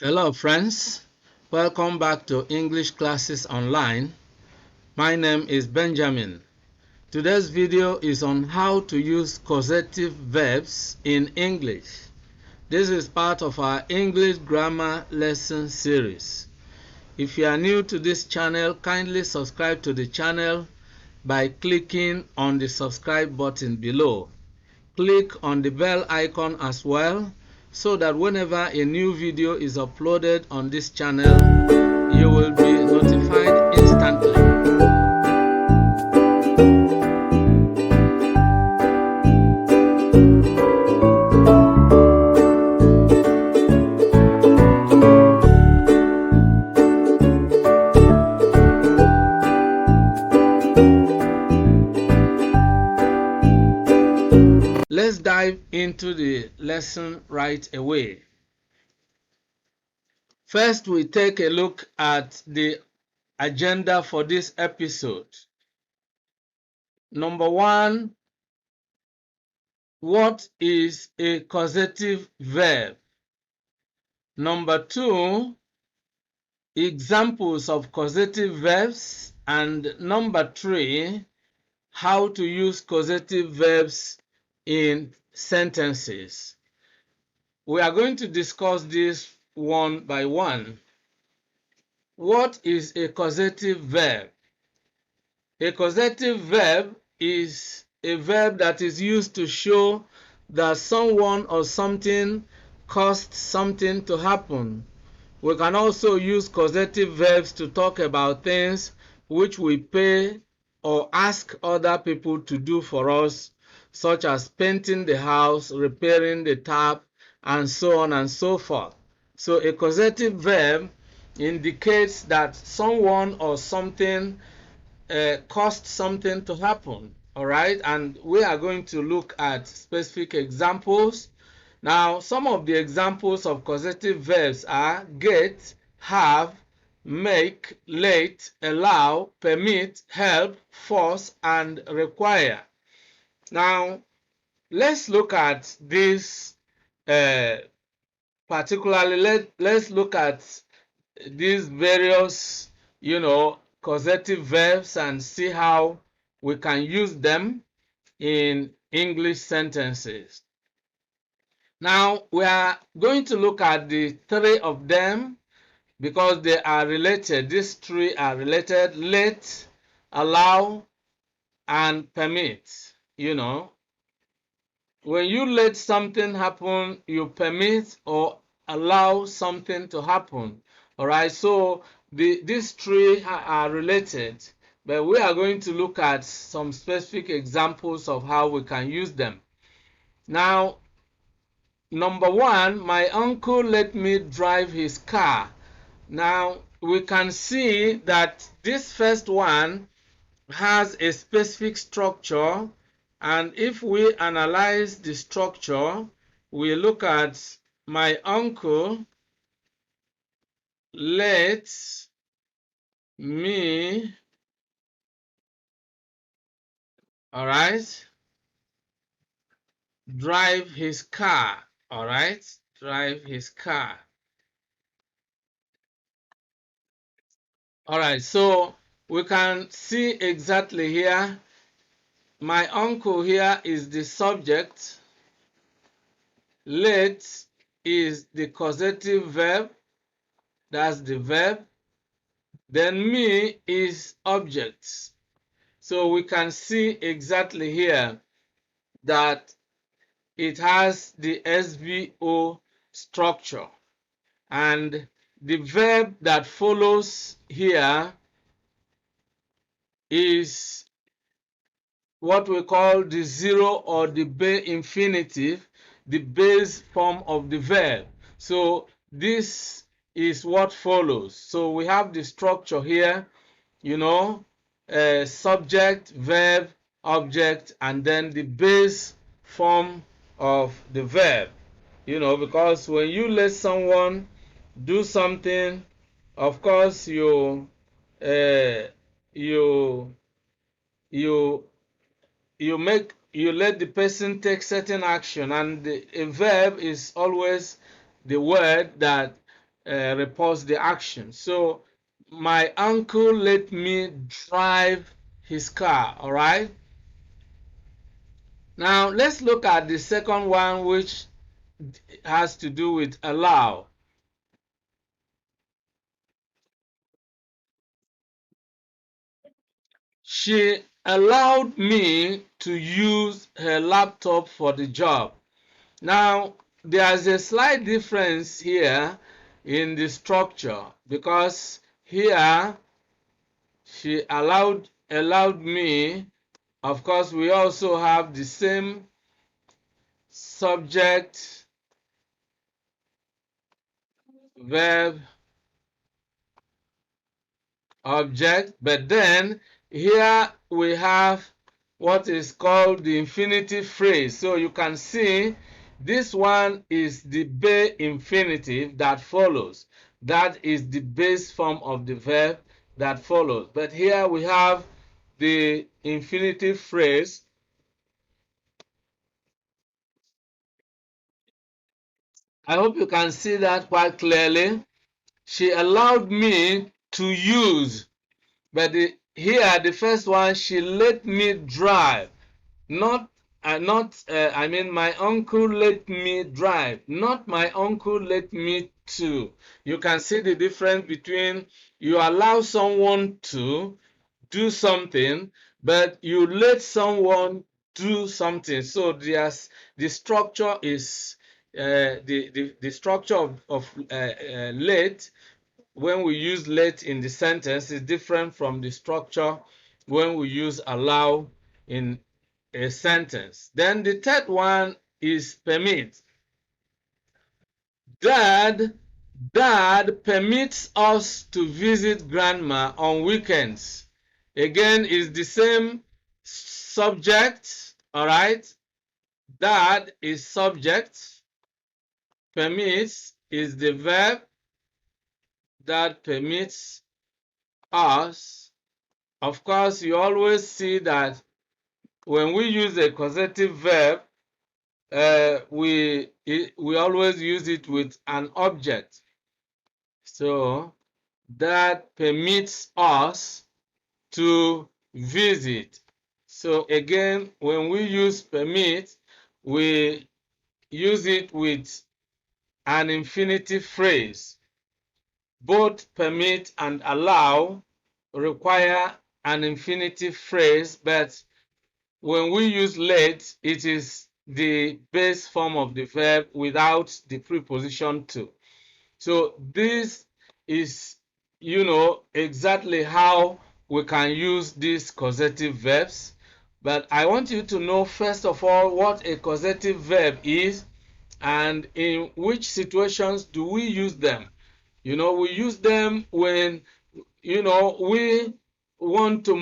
Hello friends, welcome back to English Classes Online. My name is Benjamin. Today's video is on how to use causative verbs in English. This is part of our English grammar lesson series. If you are new to this channel, kindly subscribe to the channel by clicking on the subscribe button below. Click on the bell icon as well so that whenever a new video is uploaded on this channel, you will be notified instantly. Let's dive into the lesson right away. First, we take a look at the agenda for this episode. Number one, what is a causative verb? Number two, examples of causative verbs. And number three, how to use causative verbs in sentences. We are going to discuss this one by one. What is a causative verb? A causative verb is a verb that is used to show that someone or something caused something to happen. We can also use causative verbs to talk about things which we pay or ask other people to do for us, such as painting the house, repairing the tap, and so on and so forth. So a causative verb indicates that someone or something caused something to happen. All right, and we are going to look at specific examples. Now, some of the examples of causative verbs are get, have, make, let, allow, permit, help, force, and require. Now, let's look at this particularly. Let's look at these various, causative verbs and see how we can use them in English sentences. Now, we are going to look at the three of them because they are related. These three are related: let, allow, and permit. When you let something happen, you permit or allow something to happen. All right, so these three are related, but we are going to look at some specific examples of how we can use them. Now, number one, my uncle let me drive his car. Now, we can see that this first one has a specific structure, and if we analyze the structure, we look at my uncle let me, all right, drive his car, all right, drive his car. All right, so we can see exactly here, my uncle here is the subject, let is the causative verb, that's the verb, then me is object. So we can see exactly here that it has the SVO structure, and the verb that follows here is what we call the zero or the base infinitive, the base form of the verb. So this is what follows. So we have the structure here, subject, verb, object, and then the base form of the verb. Because when you let someone do something, of course you let the person take certain action, and a verb is always the word that reports the action. So my uncle let me drive his car. All right. Now let's look at the second one, which has to do with allow. She allowed me to use her laptop for the job. Now, there's a slight difference here in the structure, because here she allowed me. Of course, we also have the same subject, verb, object, but then here we have what is called the infinitive phrase. So you can see this one is the base infinitive that follows. That is the base form of the verb that follows. But here we have the infinitive phrase. I hope you can see that quite clearly. She allowed me to use, but here the first one, she let me drive. Not, I mean, my uncle let me drive, not my uncle let me to. You can see the difference between you allow someone to do something, but you let someone do something. So the structure is the structure of let, when we use let in the sentence, is different from the structure when we use allow in a sentence. Then the third one is permit. Dad permits us to visit grandma on weekends. Again, is the same subject. All right. Dad is subject. Permits is the verb. Dad permits us. Of course, you always see that when we use a causative verb, we always use it with an object. So that permits us to visit. So again, when we use permit, we use it with an infinitive phrase. Both permit and allow require an infinitive phrase, but when we use let, it is the base form of the verb without the preposition to. So this is, exactly how we can use these causative verbs. But I want you to know, first of all, what a causative verb is and in which situations do we use them. We use them when, we want to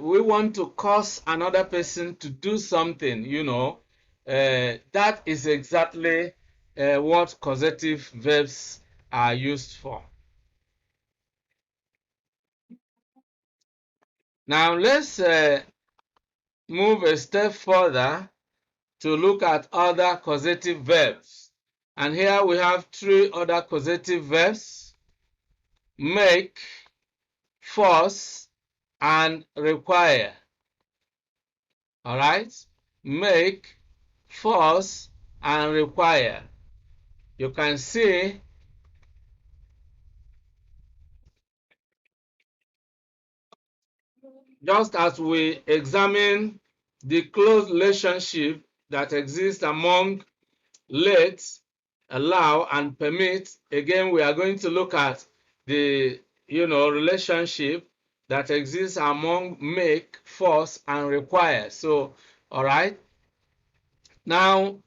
we want to cause another person to do something. That is exactly what causative verbs are used for. Now let's move a step further to look at other causative verbs. And here we have three other causative verbs: make, force, and require. All right? Make, force, and require. You can see just as we examine the close relationship that exists among let, allow, and permit, again we are going to look at the relationship that exists among make, force, and require. So, all right. Now,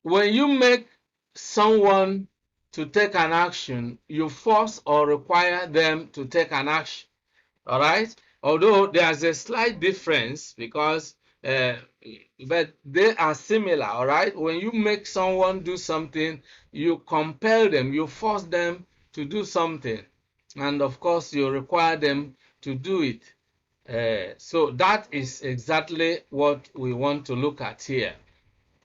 when you make someone to take an action, you force or require them to take an action. All right. Although there's a slight difference, because but they are similar. All right. When you make someone do something, you compel them, you force them to do something, and of course you require them to do it. So that is exactly what we want to look at here.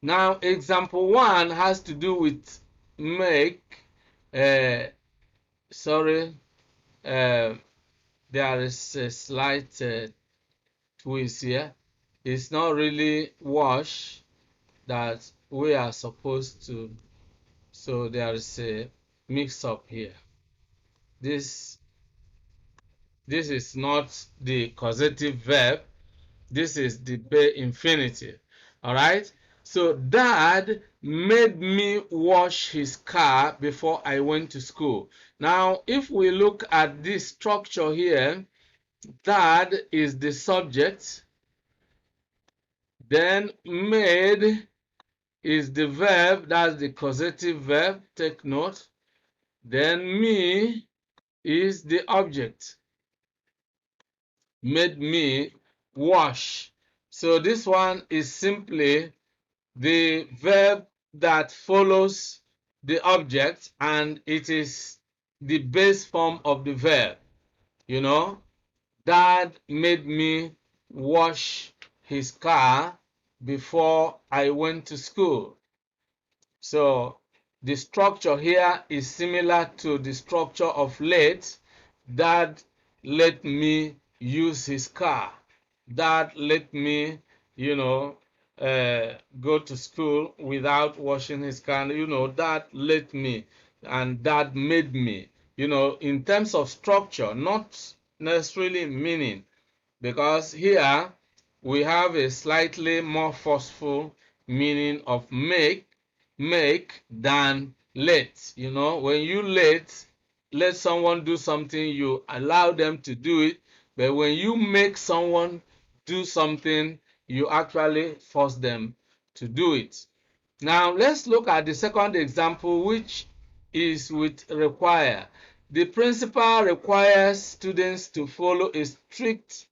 Now, example 1 has to do with make, sorry, there is a slight twist here. It's not really wash that we are supposed to, so there is a mix up here. This is not the causative verb, this is the bare infinitive. All right, so Dad made me wash his car before I went to school. Now if we look at this structure here, Dad is the subject, then made is the verb, that's the causative verb, take note. Then me is the object, made me wash. So this one is simply the verb that follows the object, and it is the base form of the verb. You know, Dad made me wash his car before I went to school. So the structure here is similar to the structure of let. Dad let me use his car. Dad let me, go to school without washing his car. Dad let me and Dad made me. In terms of structure, not necessarily meaning, because here we have a slightly more forceful meaning of make than let. When you let someone do something, you allow them to do it, but when you make someone do something, you actually force them to do it. Now let's look at the second example, which is with require. The principal requires students to follow a strict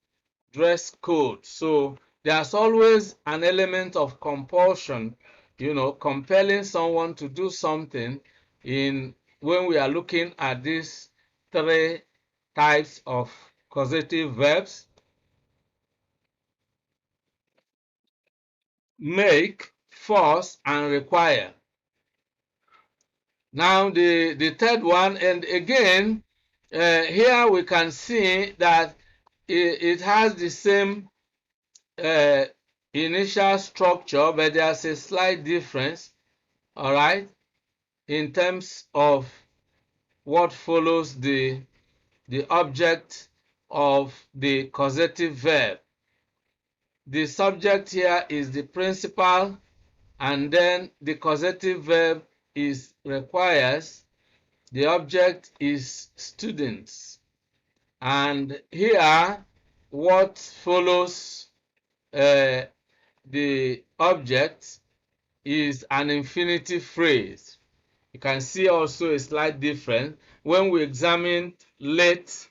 dress code. So there's always an element of compulsion, compelling someone to do something when we are looking at these three types of causative verbs: make, force, and require. Now the third one, and again, here we can see that it has the same initial structure, but there's a slight difference, all right, in terms of what follows the object of the causative verb. The subject here is the principal, and then the causative verb is requires. The object is students. And here, what follows the object is an infinitive phrase. You can see also a slight difference. When we examined let,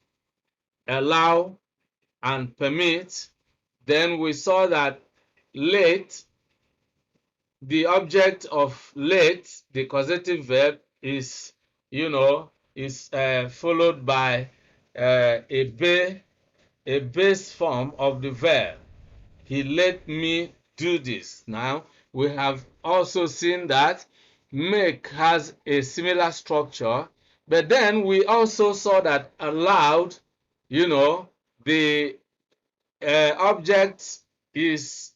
allow, and permit, then we saw that let, the object of let, the causative verb, is followed by a base form of the verb. He let me do this. Now we have also seen that make has a similar structure, but then we also saw that allowed, the object is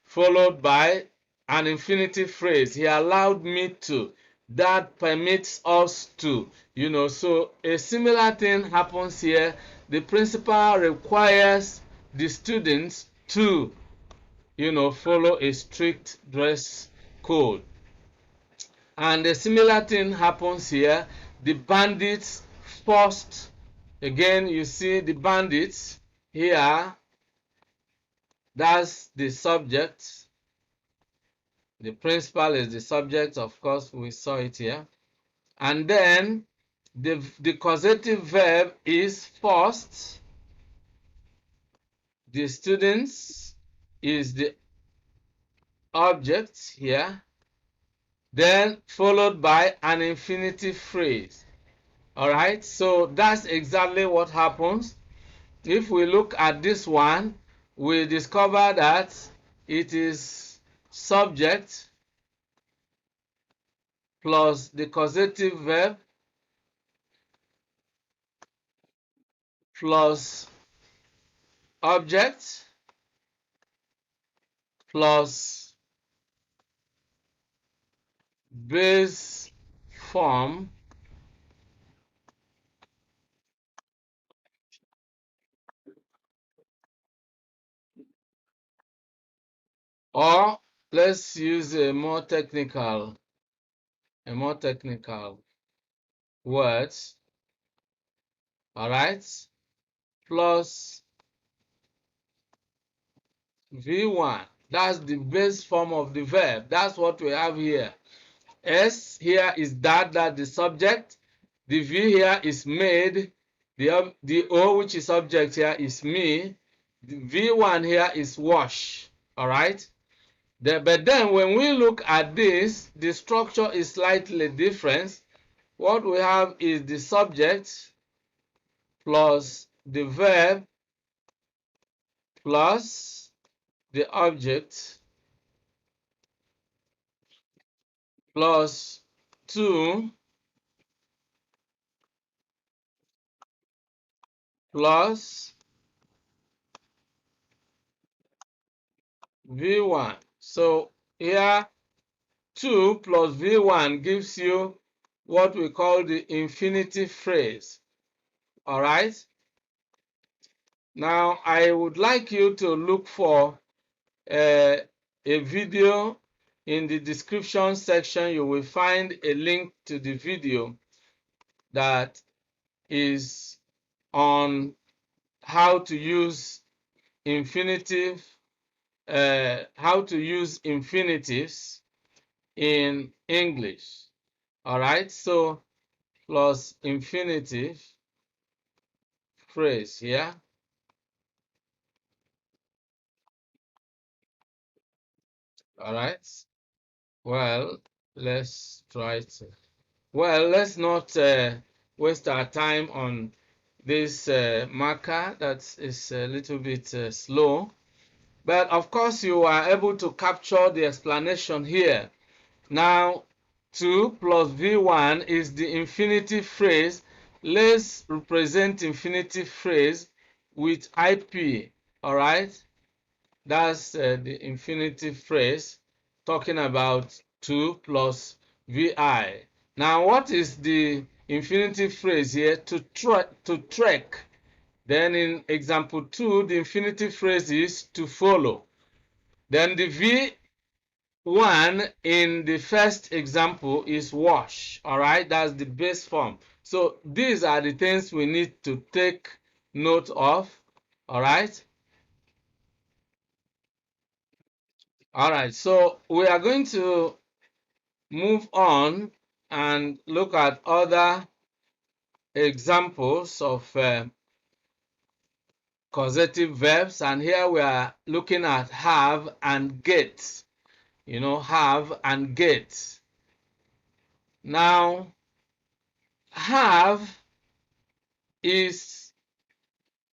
followed by an infinitive phrase. He allowed me to. That permits us to. So a similar thing happens here. The principal requires the students to, follow a strict dress code. And a similar thing happens here. The bandits forced, again, you see the bandits here, that's the subject. The principal is the subject, of course, we saw it here. And then the causative verb is forced. The students is the object here, then followed by an infinitive phrase. All right, so that's exactly what happens. If we look at this one, we discover that it is subject, plus the causative verb plus object plus base form or let's use a more technical words, all right, plus V1. That's the base form of the verb. That's what we have here. S here is that the subject. The V here is made. The O, which is subject here, is me. The V1 here is wash. All right. But then when we look at this, the structure is slightly different. What we have is the subject plus the verb plus the object plus 2 plus V1. So here 2 plus V1 gives you what we call the infinitive phrase. All right. Now I would like you to look for a video in the description section. You will find a link to the video that is on how to use infinitives in English. All right, so plus infinitive phrase here. All right, well, let's try to. Well, let's not waste our time on this marker that is a little bit slow. But of course, you are able to capture the explanation here. Now, 2 plus V1 is the infinitive phrase. Let's represent infinitive phrase with IP. All right? That's the infinitive phrase talking about 2 plus VI. Now, what is the infinitive phrase here? To trek. Then in example 2, the infinitive phrase is to follow. Then the V1 in the first example is wash. All right, that's the base form. So these are the things we need to take note of. All right. All right, so we are going to move on and look at other examples of causative verbs. And here we are looking at have and get. You know, have and get. Now, have is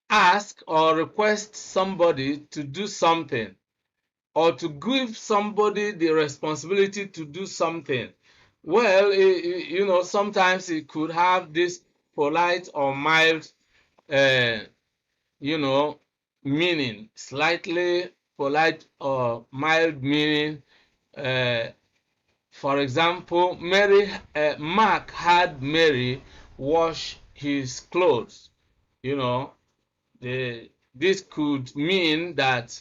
ask or request somebody to do something, or to give somebody the responsibility to do something. Well, you know, sometimes it could have this polite or mild, you know, meaning, slightly polite or mild meaning. For example, Mark had Mary wash his clothes. You know, this could mean that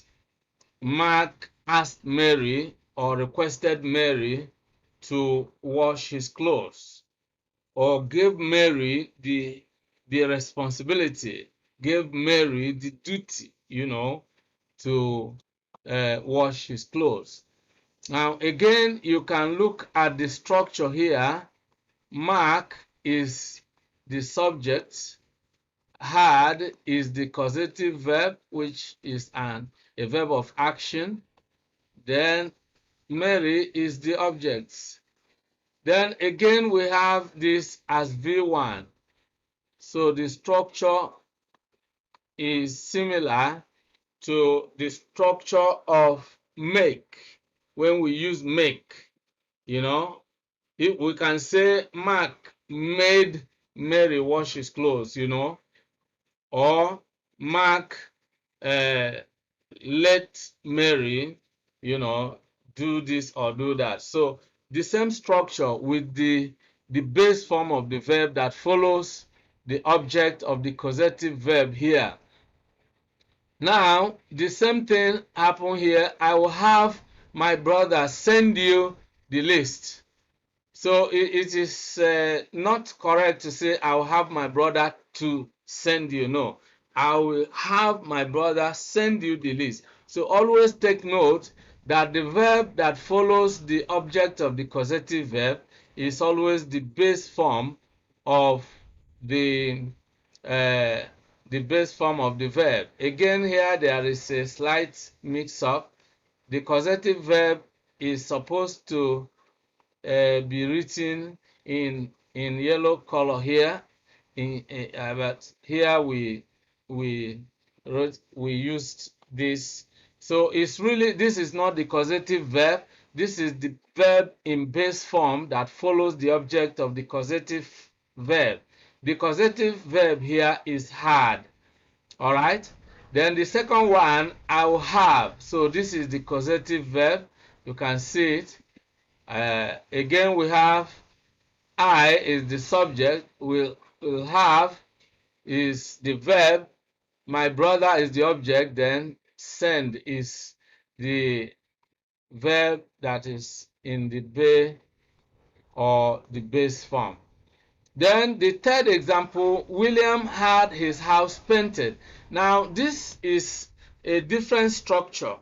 Mark asked Mary or requested Mary to wash his clothes, or gave Mary the responsibility, gave Mary the duty, you know, to wash his clothes. Now, again, you can look at the structure here. Mark is the subject. Had is the causative verb, which is a verb of action. Then Mary is the object. Then again, we have this as V1. So the structure is similar to the structure of make when we use make, you know. If we can say Mark made Mary wash his clothes, you know, or Mark let Mary, you know, do this or do that. So the same structure with the base form of the verb that follows the object of the causative verb here. Now, the same thing happen here. I will have my brother send you the list. So it is not correct to say I will have my brother to send you. No, I will have my brother send you the list. So always take note that the verb that follows the object of the causative verb is always the base form of the uh, base form of the verb. Again, here there is a slight mix-up. The causative verb is supposed to be written in yellow color here. But here we used this. So it's really, this is not the causative verb. This is the verb in base form that follows the object of the causative verb. The causative verb here is had. All right. Then the second one, I will have. So this is the causative verb. You can see it. Again, we have I is the subject. Will have is the verb. My brother is the object. Then send is the verb that is in the be or the base form. Then the third example, William had his house painted. Now this is a different structure.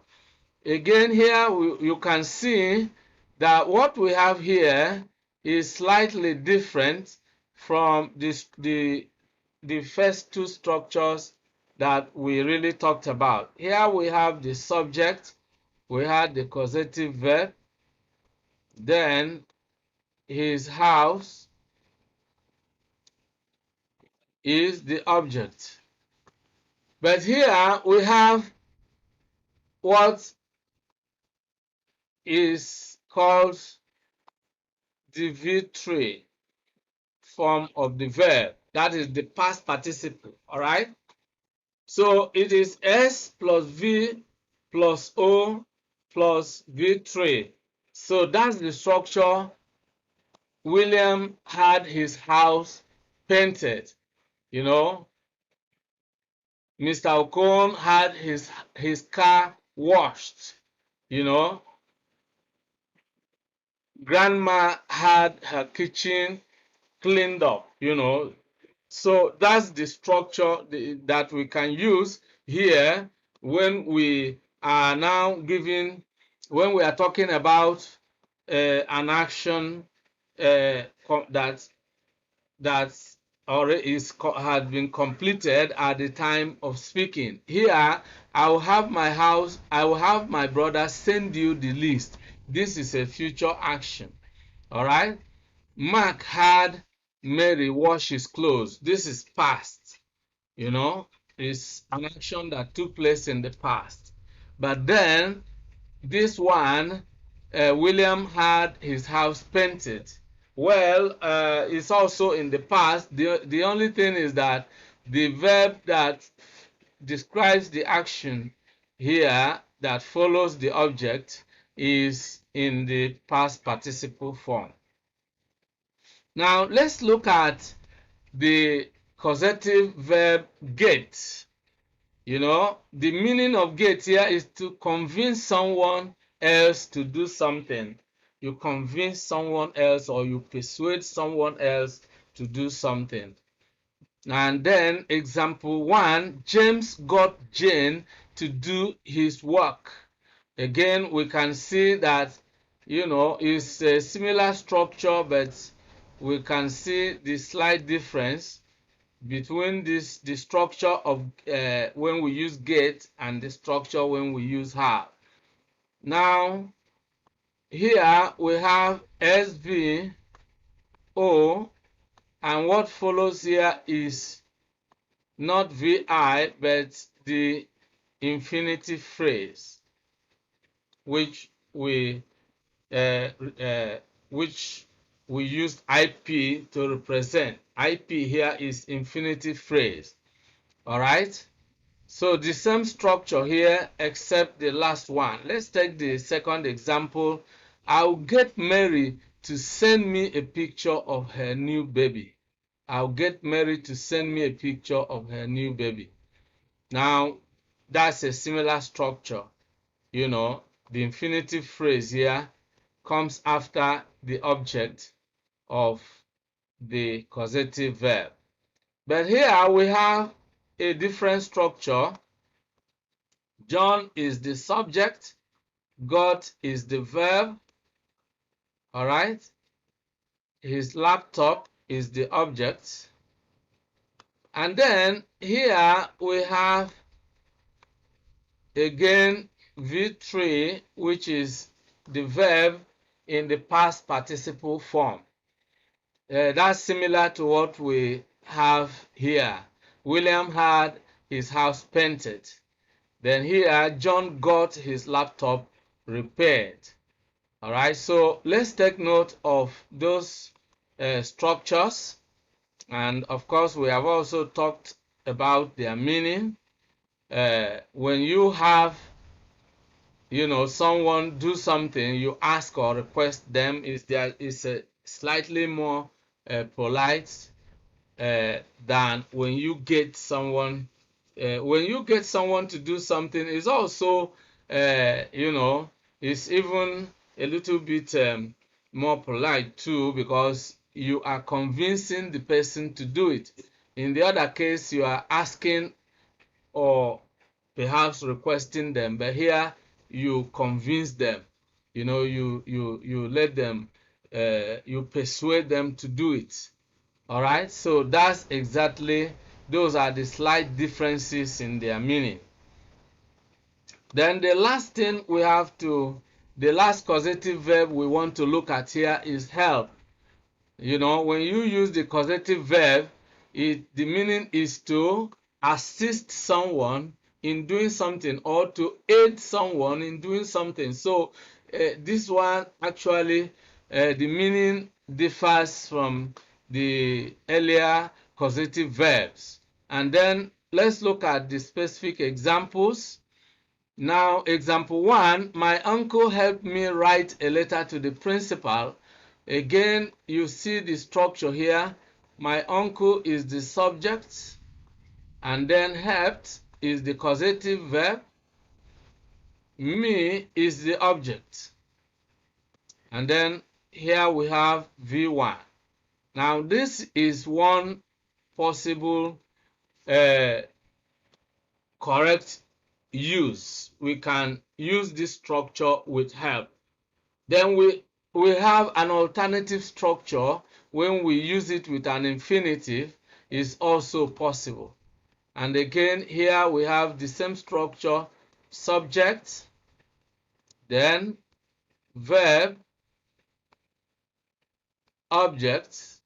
Again, here you can see that what we have here is slightly different from the first two structures that we really talked about. Here we have the subject, we had the causative verb, then his house is the object. But here we have what is called the V3 form of the verb. That is the past participle. All right. So it is S plus V plus O plus V3. So that's the structure. William had his house painted. You know, Mr. Ocon had his car washed. You know, Grandma had her kitchen cleaned up. You know, so that's the structure that we can use here when we are now giving, when we are talking about an action that already has been completed at the time of speaking. Here, I will have my brother send you the list. This is a future action. All right. Mark had Mary wash his clothes. This is past. You know, it's an action that took place in the past. But then, this one, William had his house painted. Well, it's also in the past. The only thing is that the verb that describes the action here that follows the object is in the past participle form. Now, let's look at the causative verb get. You know, the meaning of get here is to convince someone else to do something. You convince someone else or you persuade someone else to do something. And then example 1, James got Jane to do his work. Again, we can see that, you know, it's a similar structure, but we can see the slight difference between the structure of when we use get and the structure when we use have. Now, here we have SVO, and what follows here is not VI, but the infinitive phrase, which we we used IP to represent. IP here is infinitive phrase. All right. So the same structure here except the last one. Let's take the second example. I'll get Mary to send me a picture of her new baby. I'll get Mary to send me a picture of her new baby. Now, that's a similar structure. You know, the infinitive phrase here comes after the object of the causative verb. But here we have a different structure. John is the subject, got is the verb, all right? His laptop is the object. And then here we have again V3, which is the verb in the past participle form. That's similar to what we have here. William had his house painted. Then here, John got his laptop repaired. All right, so let's take note of those structures. And of course, we have also talked about their meaning. When you have, someone do something, you ask or request them, is a slightly more polite than when you get someone. When you get someone to do something, it's also, it's even a little bit more polite too, because you are convincing the person to do it. In the other case, you are asking or perhaps requesting them, but here you convince them. You let them, you persuade them to do it. All right, so that's exactly, those are the slight differences in their meaning. Then the last thing we have to, the last causative verb we want to look at here is help. When you use the causative verb, the meaning is to assist someone in doing something or to aid someone in doing something. So this one actually, the meaning differs from the earlier causative verbs. And then let's look at the specific examples. Now, example 1, my uncle helped me write a letter to the principal. Again, you see the structure here. My uncle is the subject, and then helped is the causative verb. Me is the object. And then here we have V1. Now, this is one possible correct use. We can use this structure with help. Then we have an alternative structure when we use it with an infinitive is also possible. And again, here we have the same structure, subject, then verb, object,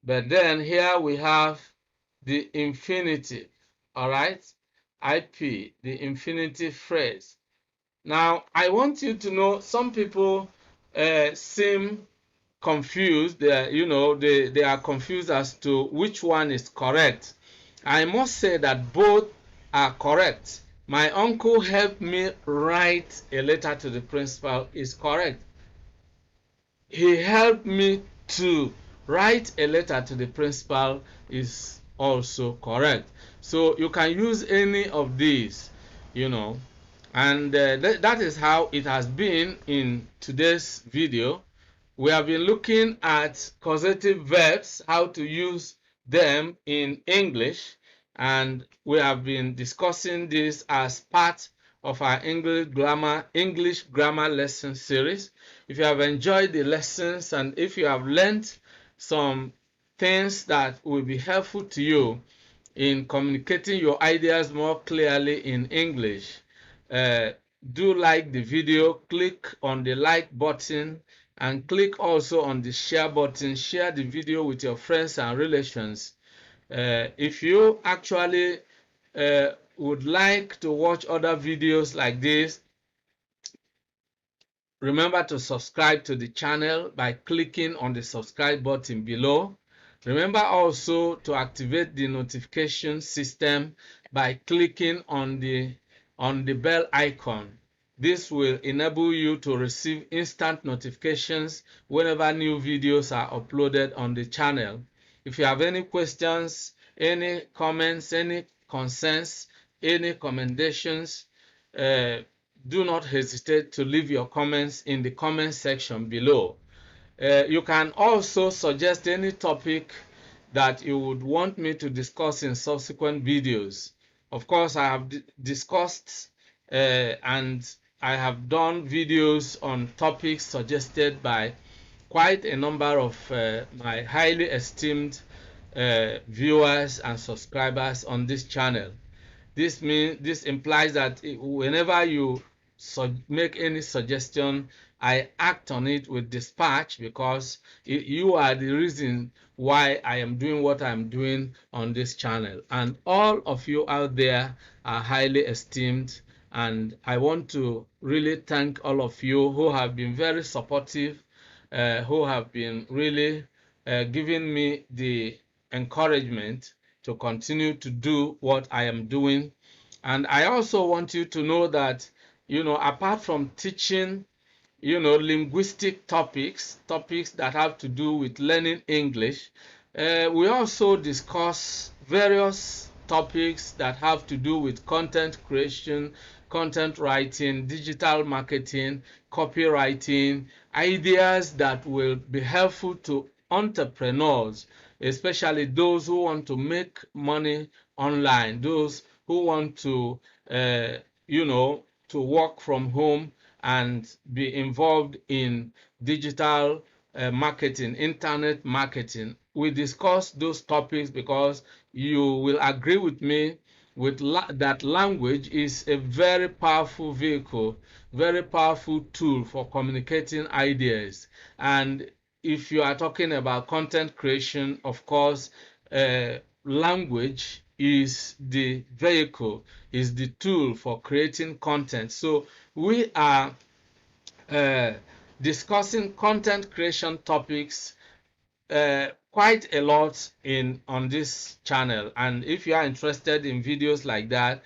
but then here we have the infinitive, all right? IP, the infinitive phrase. Now, I want you to know some people seem confused. They are confused as to which one is correct. I must say that both are correct. My uncle helped me write a letter to the principal is correct. He helped me to write a letter to the principal is also correct. So you can use any of these, and that is how it has been in today's video. We have been looking at causative verbs, how to use them in English, and we have been discussing this as part of our English grammar lesson series. If you have enjoyed the lessons and if you have learned some things that will be helpful to you in communicating your ideas more clearly in English, do like the video, click on the like button, and click also on the share button. Share the video with your friends and relations. If you actually would like to watch other videos like this, Remember to subscribe to the channel by clicking on the subscribe button below. Remember also to activate the notification system by clicking on the bell icon. This will enable you to receive instant notifications whenever new videos are uploaded on the channel. If you have any questions, any comments, any concerns, any commendations, do not hesitate to leave your comments in the comment section below. You can also suggest any topic that you would want me to discuss in subsequent videos. Of course, I have discussed and I have done videos on topics suggested by quite a number of my highly esteemed viewers and subscribers on this channel. This implies that whenever you make any suggestion, I act on it with dispatch, because you are the reason why I am doing what I'm doing on this channel. And all of you out there are highly esteemed, and I want to really thank all of you who have been very supportive, who have been really giving me the encouragement to continue to do what I am doing. And I also want you to know that, apart from teaching, linguistic topics that have to do with learning English, we also discuss various topics that have to do with content creation, content writing, digital marketing, copywriting, ideas that will be helpful to entrepreneurs, especially those who want to make money online, those who want to, to work from home and be involved in digital marketing, internet marketing. We discuss those topics because you will agree with me that language is a very powerful vehicle, very powerful tool for communicating ideas. And if you are talking about content creation, of course, language is the vehicle, is the tool for creating content. So we are discussing content creation topics quite a lot on this channel, and if you are interested in videos like that,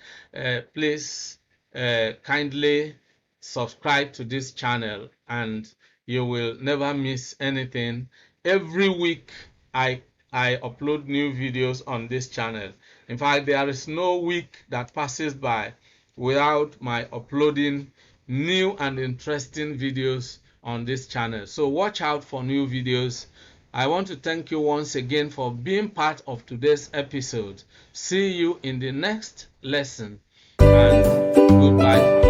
please kindly subscribe to this channel and you will never miss anything. Every week I upload new videos on this channel. In fact, there is no week that passes by without my uploading new and interesting videos on this channel. So watch out for new videos. I want to thank you once again for being part of today's episode. See you in the next lesson, and goodbye.